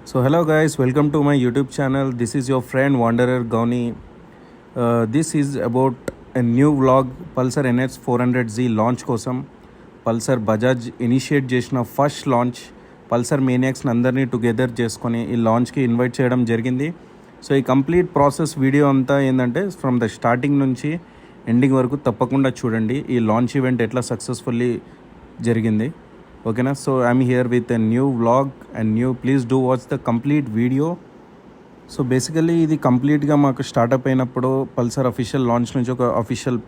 So hello guys, welcome to my YouTube channel. This is your friend Wanderer Gauni. This is about a new vlog Pulsar NS 400Z launch కోసం Pulsar Bajaj initiate చేసిన first launch Pulsar మేనియాక్స్ని అందరినీ together చేసుకొని ఈ లాంచ్కి invite చేయడం జరిగింది. So ఈ complete process video అంతా ఏంటంటే ఫ్రమ్ ద స్టార్టింగ్ నుంచి ఎండింగ్ వరకు తప్పకుండా చూడండి. ఈ లాంచ్ ఈవెంట్ ఎట్లా సక్సెస్ఫుల్లీ జరిగింది. ఓకేనా? So I'm here with a new vlog and please do watch the complete video. So basically ఇది కంప్లీట్గా మాకు స్టార్ట్అప్ అయినప్పుడు పల్సర్ అఫీషియల్ లాంచ్ నుంచి ఒక అఫీషియల్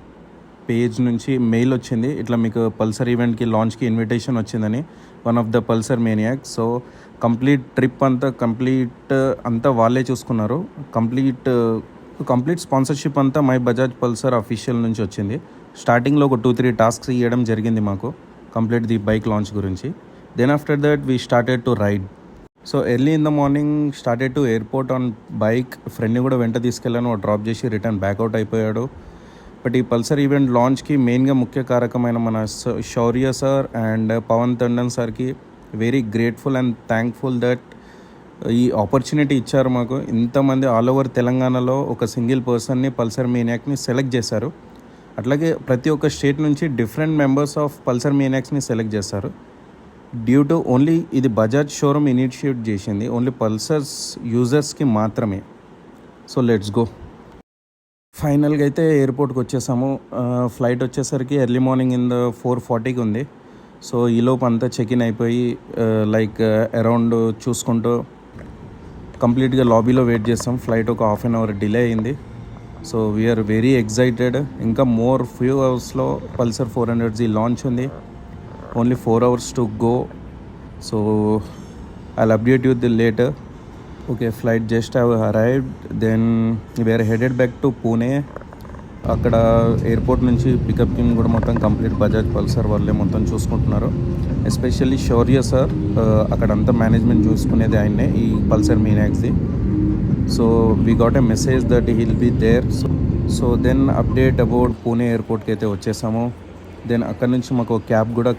పేజ్ నుంచి మెయిల్ వచ్చింది, ఇట్లా మీకు పల్సర్ ఈవెంట్కి లాంచ్కి ఇన్విటేషన్ వచ్చిందని, one of the Pulsar maniac. So complete trip అంతా వాళ్ళే చూసుకున్నారు. కంప్లీట్ స్పాన్సర్షిప్ అంతా మై బజాజ్ పల్సర్ అఫీషియల్ నుంచి వచ్చింది. స్టార్టింగ్లో ఒక 2-3 టాస్క్స్ ఇవ్వడం జరిగింది మాకు కంప్లీట్ ది బైక్ లాంచ్ గురించి. Then after that we started to ride. So early in the morning started to airport on bike. ఫ్రెండ్ని కూడా వెంట తీసుకెళ్ళాను, డ్రాప్ చేసి రిటర్న్ బ్యాక్అవుట్ అయిపోయాడు. బట్ ఈ పల్సర్ ఈవెంట్ లాంచ్కి మెయిన్గా ముఖ్య కారకమైన మన శౌర్య సార్ అండ్ పవన్ టండన్ సార్కి very grateful and thankful that ఈ ఆపర్చునిటీ ఇచ్చారు మాకు. ఇంతమంది ఆల్ ఓవర్ తెలంగాణలో ఒక సింగిల్ పర్సన్ని పల్సర్ మేనియాక్ని సెలెక్ట్ చేశారు. అట్లాగే ప్రతి ఒక్క స్టేట్ నుంచి డిఫరెంట్ మెంబర్స్ ఆఫ్ పల్సర్ మేనియాక్స్ని సెలెక్ట్ చేస్తారు. డ్యూ టు ఓన్లీ ఇది బజాజ్ షోరూమ్ ఇనిషియేట్ చేసింది, ఓన్లీ పల్సర్స్ యూజర్స్కి మాత్రమే. So let's go. ఫైనల్గా అయితే ఎయిర్పోర్ట్కి వచ్చేసాము. ఫ్లైట్ వచ్చేసరికి ఎర్లీ మార్నింగ్ 4:40కి ఉంది. సో ఈలోపు అంతా చెక్-ఇన్ అయిపోయి లైక్ అరౌండ్ చూసుకుంటూ కంప్లీట్గా లాబీలో వెయిట్ చేస్తాం. ఫ్లైట్ ఒక హాఫ్ అన్ అవర్ డిలే అయింది. So we're very excited. ఇంకా ఫ్యూ అవర్స్లో పల్సర్ 400Z లాంచ్ ఉంది. Only 4 hours to go. So I'll update you the later. Okay, flight just have arrived. Then we're headed back to Pune. అక్కడ airport నుంచి pickup team కూడా మొత్తం complete Bajaj Pulsar వాళ్ళే మొత్తం చూసుకుంటున్నారు. ఎస్పెషల్లీ శౌర్య సార్, అక్కడంతా మేనేజ్మెంట్ చూసుకునేది ఆయన్నే, ఈ పల్సర్ మేనియాక్స్ది. So we got a message that he'll be there. So then update about Pune ఎయిర్పోర్ట్కి అయితే వచ్చేసాము. దెన్ అక్కడ నుంచి మాకు క్యాబ్ కూడా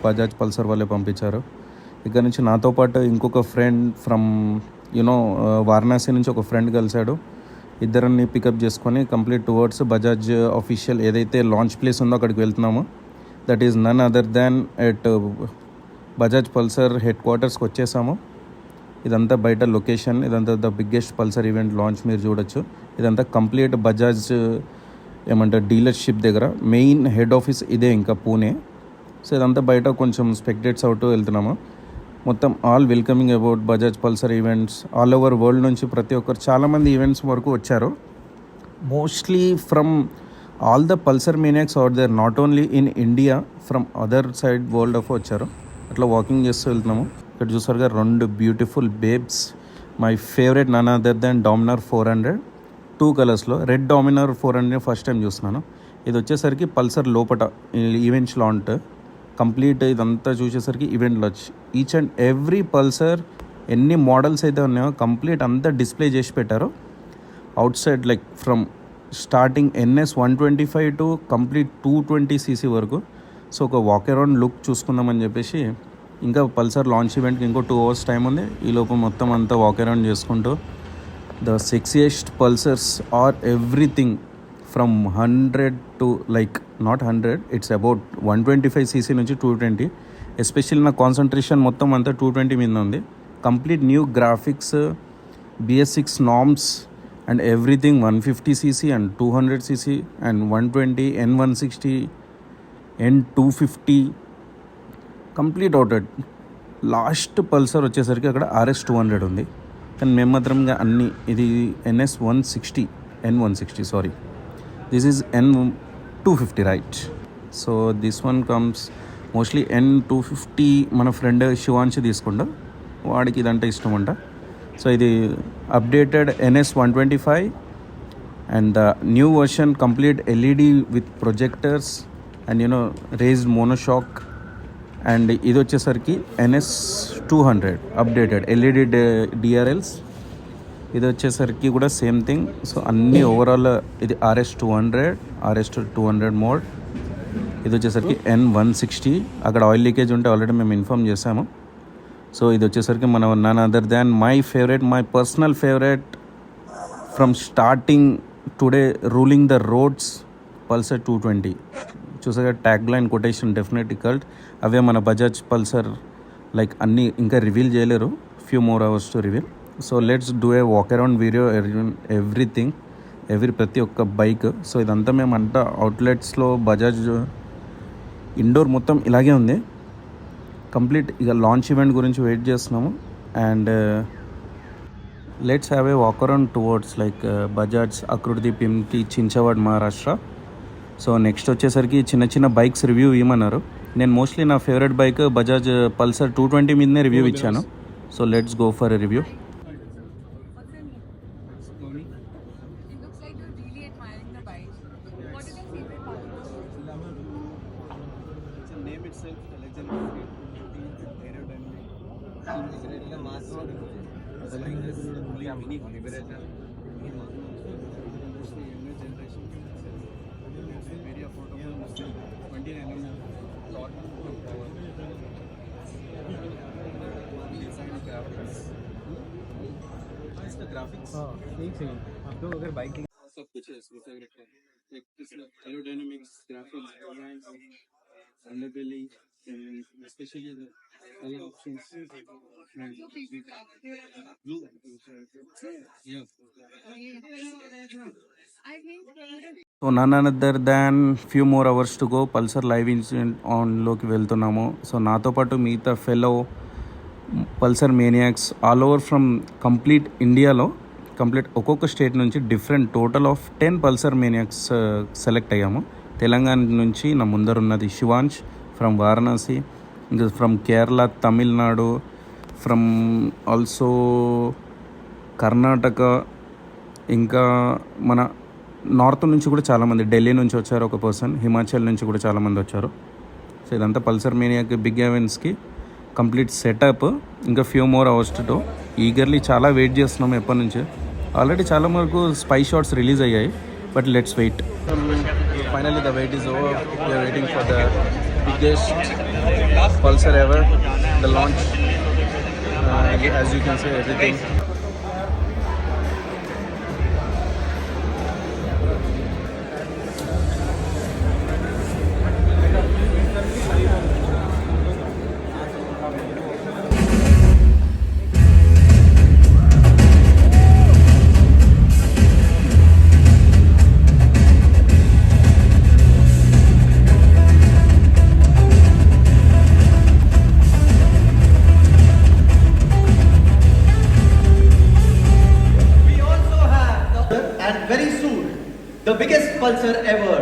బజాజ్ పల్సర్ వాళ్ళే పంపించారు. ఇక్కడ నుంచి నాతో పాటు ఇంకొక ఫ్రెండ్ ఫ్రమ్ వారణాసి నుంచి ఒక ఫ్రెండ్ కలిశాడు. ఇద్దరిని పికప్ చేసుకొని కంప్లీట్ టువర్డ్స్ బజాజ్ అఫీషియల్ ఏదైతే లాంచ్ ప్లేస్ ఉందో అక్కడికి వెళ్తున్నాము. That is none other than at Bajaj Pulsar head క్వార్టర్స్కి వచ్చేసాము. ఇదంతా బయట లొకేషన్. ఇదంతా the biggest Pulsar event launch మీరు చూడొచ్చు. ఇదంతా కంప్లీట్ బజాజ్ డీలర్షిప్ దగ్గర మెయిన్ హెడ్ ఆఫీస్ ఇదే, ఇంకా పూణే. సో ఇదంతా బయట కొంచెం స్పెక్టేట్స్ అవుతూ వెళ్తున్నాము. మొత్తం all welcoming about Bajaj Pulsar events all over world నుంచి ప్రతి ఒక్కరు చాలామంది ఈవెంట్స్ వరకు వచ్చారు. Mostly from all the Pulsar maniacs out there, not only in India, from other side world of వచ్చారు. అట్లా వాకింగ్ చేస్తూ వెళ్తున్నాము. ఇక్కడ చూసారుగా 2 beautiful babes. My favourite none other than Dominar 400, 2 కలర్స్లో. రెడ్ డామినర్ 400 ఫస్ట్ టైం చూస్తున్నాను. ఇది వచ్చేసరికి పల్సర్ లోపట ఈవెంట్స్ లాంట్ కంప్లీట్ ఇదంతా చూసేసరికి event launch. Each and every Pulsar ఎన్ని మోడల్స్ అయితే ఉన్నాయో కంప్లీట్ అంతా డిస్ప్లే చేసి పెట్టారు out side, like from starting NS 125 to complete 220cc వరకు. సో ఒక వాక్ అరౌండ్ లుక్ చూసుకుందామని చెప్పేసి, ఇంకా పల్సర్ లాంచ్ ఈవెంట్కి ఇంకో 2 hours టైం ఉంది. ఈ లోపు మొత్తం అంతా వాక్ అరౌండ్ చేసుకుంటూ the sexiest Pulsars are everything from 100 to like not 100, it's about 125cc నుంచి 220. ఎస్పెషల్లీ నా కాన్సన్ట్రేషన్ మొత్తం అంతా 220 మీద ఉంది. Complete new graphics, BS6 norms and everything. 150cc and 200cc and 120, N160, N250 complete outed. Last Pulsar వచ్చేసరికి అక్కడ RS 200 ఉంది. కానీ మేము మాత్రంగా అన్ని ఇది NS 160, N160 sorry, this is N250 right. So this one comes mostly N250. మన friend Shivanshi తీసుకుంటా, వాడికి ఇదంటే ఇష్టం అంట. సో ఇది updated NS 125 and the new version complete LED with projectors and raised monoshock. And ఇది వచ్చేసరికి NS 200 అప్డేటెడ్ LED DRLs. ఇది వచ్చేసరికి కూడా సేమ్ థింగ్. సో అన్నీ ఓవరాల్ ఇది RS 200 మోడ్. ఇది వచ్చేసరికి N160. అక్కడ ఆయిల్ లీకేజ్ ఉంటే ఆల్రెడీ మేము ఇన్ఫామ్ చేసాము. సో ఇది వచ్చేసరికి మన none other than my personal favourite from starting today ruling the roads Pulsar 220. చూసాగా tag line quotation definitely cult. అవే మన బజాజ్ పల్సర్ లైక్ అన్నీ ఇంకా రివీల్ చేయలేరు, few more hours to reveal. So let's do a walk around video everything ప్రతి ఒక్క bike. So ఇదంతా మేము అవుట్లెట్స్లో బజాజ్ ఇండోర్ మొత్తం ఇలాగే ఉంది కంప్లీట్. ఇక లాంచ్ ఈవెంట్ గురించి వెయిట్ చేస్తున్నాము. And let's have a walk around towards like Bajaj Akurdi పిమ్కి చించవాడ్ మహారాష్ట్ర. సో నెక్స్ట్ వచ్చేసరికి చిన్న చిన్న బైక్స్ రివ్యూ ఇవ్వమన్నారు. నేను మోస్ట్లీ నా ఫేవరెట్ బైక్ బజాజ్ పల్సర్ 220 మీదనే రివ్యూ ఇచ్చాను. So let's go for a review. Graphics ठीक है आपको अगर बाइक सब कुछ है इसमें फेवरेट है एक aerodynamics graphics design available especially the color options blue yeah so none another than few more hours to go Pulsar live incident ఆన్లోకి వెళ్తున్నాము. సో నాతో పాటు మిగతా fellow Pulsar maniacs all over from complete ఇండియాలో ఒక్కొక్క state నుంచి different total of 10 Pulsar maniacs select అయ్యాము. తెలంగాణ నుంచి నా ముందరున్నది శివాంష్ ఫ్రమ్ వారణాసి, ఇంకా from Kerala, Tamil Nadu, from also Karnataka, ఇంకా మన నార్త్ నుంచి కూడా చాలామంది, ఢిల్లీ నుంచి వచ్చారు ఒక పర్సన్, హిమాచల్ నుంచి కూడా చాలామంది వచ్చారు. సో ఇదంతా పల్సర్ మేనియాక్ బిగ్ ఈవెంట్స్కి కంప్లీట్ సెటప్. ఇంకా few more hours to eagerly చాలా వెయిట్ చేస్తున్నాము ఎప్పటి నుంచి. ఆల్రెడీ చాలా వరకు స్పై షాట్స్ రిలీజ్ అయ్యాయి, but let's wait. Finally the wait is over. We're waiting for the biggest Pulsar ever, the launch. As you can say everything. The biggest Pulsar ever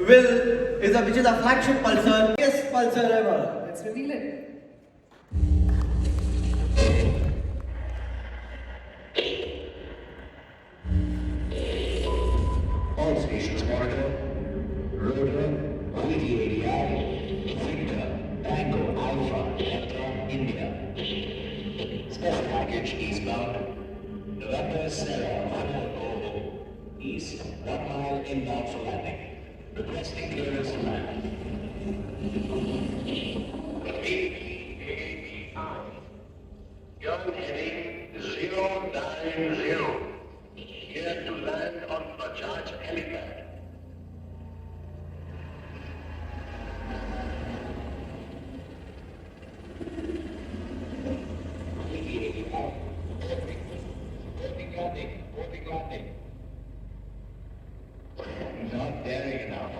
which is a flagship Pulsar, biggest Pulsar ever. Let's reveal it. All stations monitor. Rotor, VDADI, Victor, Tango, Alpha, Delta, India. Special package eastbound. November, Sierra, Hotel, East, 1 mile inbound for landing. Requesting clearance to land. Young heading 090. Here to land on Bajaj helipad. Landing. Not daring enough.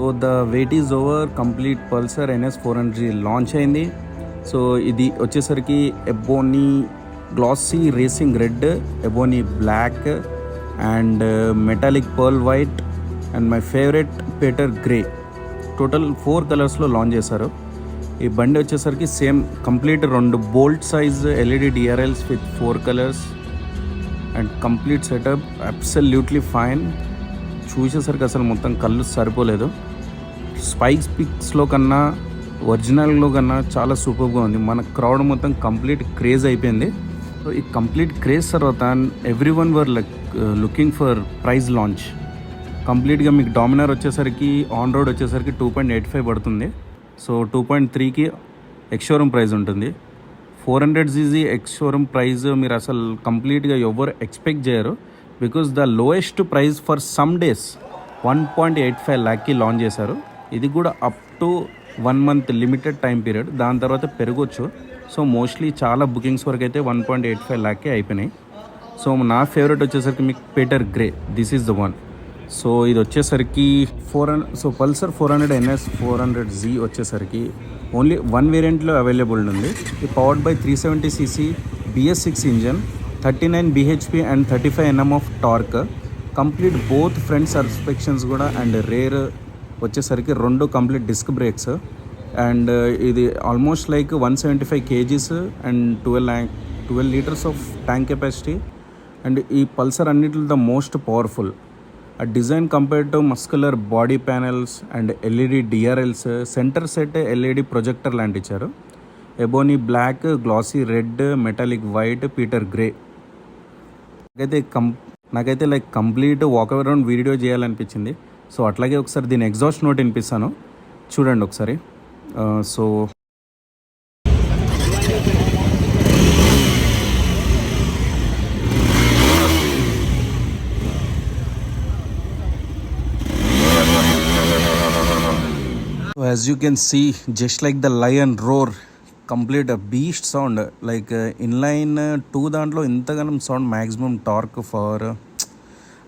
So the wait is over, complete Pulsar NS 400 launch అయింది. సో ఇది వచ్చేసరికి ebony glossy racing red, ebony black and metallic pearl white and my favourite pewter grey. Total 4 కలర్స్లో launch చేశారు. ఈ బండి వచ్చేసరికి same complete 2 bolt size LED DRLs with 4 colours and complete setup absolutely fine. చూసేసరికి అసలు మొత్తం కళ్ళు సరిపోలేదు. స్పైక్స్ పిక్స్లో కన్నా ఒరిజినల్లో కన్నా చాలా సూపర్గా ఉంది. మన క్రౌడ్ మొత్తం కంప్లీట్ క్రేజ్ అయిపోయింది. సో ఈ కంప్లీట్ క్రేజ్ తర్వాత every one were looking for price launch. కంప్లీట్గా మీకు డామినర్ వచ్చేసరికి ఆన్ రోడ్ వచ్చేసరికి 2.85 పడుతుంది. సో 2.3కి ఎక్స్ షోరూమ్ ప్రైస్ ఉంటుంది. 400cc ఎక్స్ షోరూమ్ ప్రైస్ మీరు అసలు కంప్లీట్గా ఎవరు ఎక్స్పెక్ట్ చేయరు. Because the lowest price for some days 1.85 lakh launch చేశారు. ఇది కూడా up to 1 month limited time period, దాని తర్వాత పెరగొచ్చు. సో మోస్ట్లీ చాలా బుకింగ్స్ వరకు అయితే 1.85 lakh అయిపోయినాయి. సో నా ఫేవరెట్ వచ్చేసరికి మీకు Peter grey, this is the one. So ఇది వచ్చేసరికి పల్సర్ 400 NS 400Z వచ్చేసరికి ఓన్లీ 1 వేరియంట్లో అవైలబుల్ ఉంది. ఇది powered by 370cc BS6 engine, 39 bhp and 35 Nm of torque. Complete both front suspensions కూడా అండ్ రేర్ వచ్చేసరికి 2 కంప్లీట్ డిస్క్ బ్రేక్స్ అండ్ ఇది almost like 175 kgs and 12 liters of tank capacity. And ఈ Pulsar అన్నిటిలో the most powerful. ఆ design compared to muscular body panels and LED DRLs, centre set LED projector లాంటి ఇచ్చారు. Ebony black, glossy red, metallic white, Peter grey. నాకైతే like complete walk around video చేయాలనిపించింది. So అట్లాగే ఒకసారి దీని exhaust note వినిపిస్తాను, చూడండి ఒకసారి. So as you can see, just like the lion roar, complete a beast sound, like inline 2 దాంట్లో ఇంతగానం సౌండ్, మ్యాక్సిమం టార్క్ ఫర్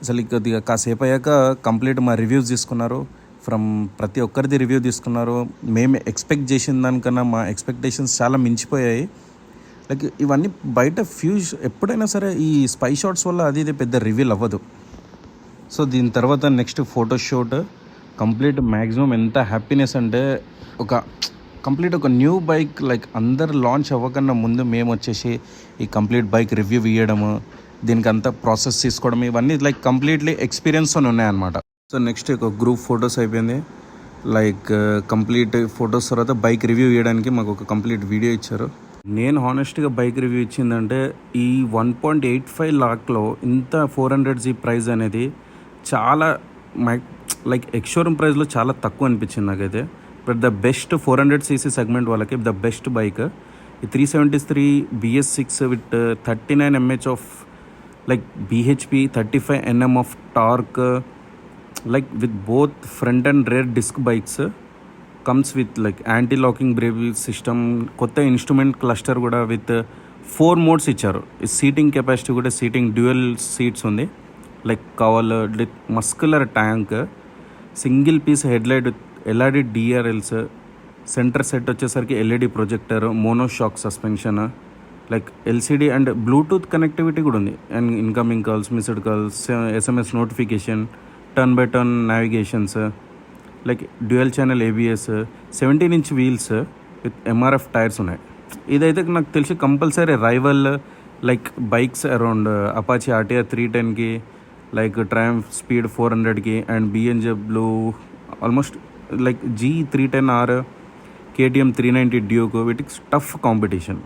అసలు ఇక కాసేపు అయ్యాక కంప్లీట్ మా రివ్యూస్ తీసుకున్నారు. ఫ్రమ్ ప్రతి ఒక్కరిది రివ్యూ తీసుకున్నారు. మేము ఎక్స్పెక్ట్ చేసిన దానికన్నా మా ఎక్స్పెక్టేషన్స్ చాలా మించిపోయాయి. లైక్ ఇవన్నీ బయట ఫ్యూజ్ ఎప్పుడైనా సరే ఈ స్పై షాట్స్ వల్ల అది ఇది పెద్ద రివీల్ అవ్వదు. సో దీని తర్వాత నెక్స్ట్ ఫోటోషూట్. కంప్లీట్ మ్యాక్సిమం ఎంత హ్యాపీనెస్ అంటే ఒక న్యూ బైక్ లైక్ అందరు లాంచ్ అవ్వకన్నా ముందు మేము వచ్చేసి ఈ కంప్లీట్ బైక్ రివ్యూ ఇవ్వడము, దీనికి అంతా ప్రాసెస్ తీసుకోవడం, ఇవన్నీ లైక్ కంప్లీట్లీ ఎక్స్పీరియన్స్తో ఉన్నాయన్నమాట. సో నెక్స్ట్ ఒక గ్రూప్ ఫొటోస్ అయిపోయింది. లైక్ కంప్లీట్ ఫొటోస్ తర్వాత బైక్ రివ్యూ ఇవ్వడానికి మాకు ఒక కంప్లీట్ వీడియో ఇచ్చారు. నేను హానెస్ట్గా బైక్ రివ్యూ ఇచ్చిందంటే ఈ 1.85 lakhలో ఇంత 400Z ప్రైస్ అనేది చాలా లైక్ ఎక్స్ షోరూమ్ ప్రైస్లో చాలా తక్కువ అనిపించింది నాకైతే. But the best 400cc segment వాళ్ళకి ద బెస్ట్ బైక్. ఈ 373 BS6 with 39 mH of like BHP, 35 Nm of torque, like with both front and rear disc bikes, comes with like anti locking brake system, కొత్త instrument cluster కూడా with 4 modes ఇచ్చారు. ఈ seating capacity కూడా seating dual seats ఉంది. Like cowl with muscular tank, single piece headlight with LED DRLs, centre set వచ్చేసరికి LED projector, monoshock suspension, like LCD and Bluetooth connectivity కూడా ఉంది. And incoming calls, missed calls, SMS notification, turn by turn navigations, like dual channel ABS, 17-inch wheels with MRF tyres ఉన్నాయి. ఇదైతే నాకు తెలిసి compulsory rival like bikes around Apache RTR 310కి, like Triumph speed 400కి and BMW almost like G310R, KTM 390 Duke, వీటికి tough competition.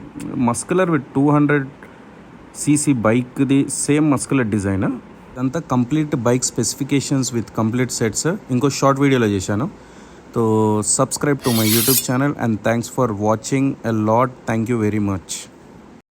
Muscular with 200cc బైక్ది same muscular design. అంతా complete bike specifications with complete sets ఇంకో short వీడియోలో చేశాను. So subscribe to my YouTube channel and thanks for watching a lot. Thank you very much.